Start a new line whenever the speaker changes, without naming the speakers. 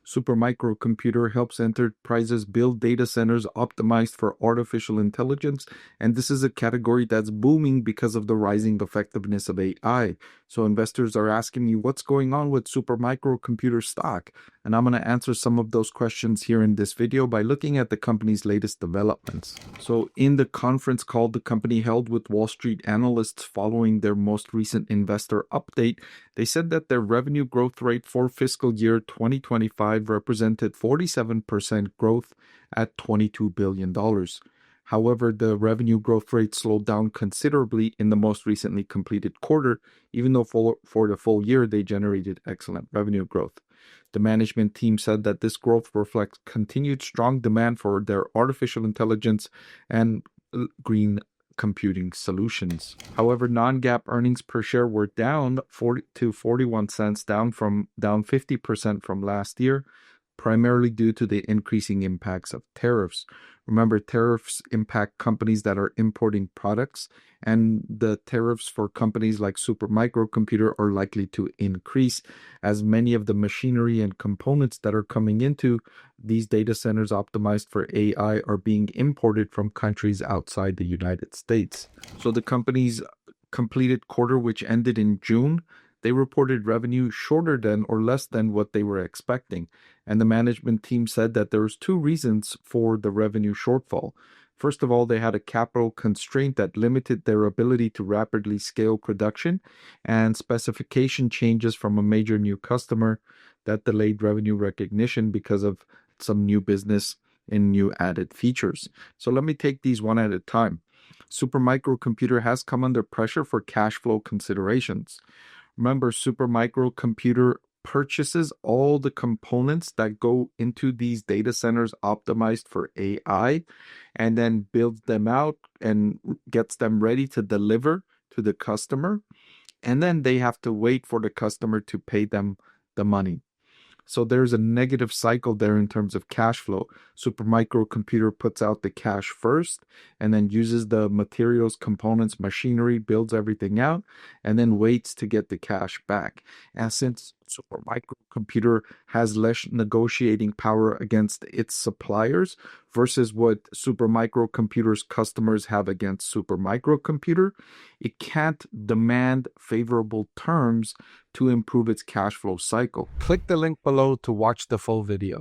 Supermicro Computer helps enterprises build data centers optimized for artificial intelligence, and this is a category that's booming because of the rising effectiveness of AI. So investors are asking me what's going on with Supermicro Computer stock, and I'm going to answer some of those questions here in this video by looking at the company's latest developments. So in the conference call the company held with Wall Street analysts following their most recent investor update, they said that their revenue growth rate for fiscal year 2025 represented 47% growth at $22 billion. However, the revenue growth rate slowed down considerably in the most recently completed quarter, even though for the full year they generated excellent revenue growth. The management team said that this growth reflects continued strong demand for their artificial intelligence and green computing solutions. However, non-GAAP earnings per share were down 41 cents, down 50% from last year, primarily due to the increasing impacts of tariffs. Remember, tariffs impact companies that are importing products, and the tariffs for companies like Supermicro Computer are likely to increase as many of the machinery and components that are coming into these data centers optimized for AI are being imported from countries outside the United States. So the company's completed quarter, which ended in June, they reported revenue shorter than or less than what they were expecting. And the management team said that there was two reasons for the revenue shortfall. First of all, they had a capital constraint that limited their ability to rapidly scale production, and specification changes from a major new customer that delayed revenue recognition because of some new business and new added features. So let me take these one at a time. Supermicro Computer has come under pressure for cash flow considerations. Remember, Supermicro Computer purchases all the components that go into these data centers optimized for AI and then builds them out and gets them ready to deliver to the customer. And then they have to wait for the customer to pay them the money. So there's a negative cycle there in terms of cash flow. Supermicro Computer puts out the cash first and then uses the materials, components, machinery, builds everything out, and then waits to get the cash back. And since Supermicro Computer has less negotiating power against its suppliers versus what Supermicro Computer's customers have against Supermicro Computer, it can't demand favorable terms to improve its cash flow cycle. Click the link below to watch the full video.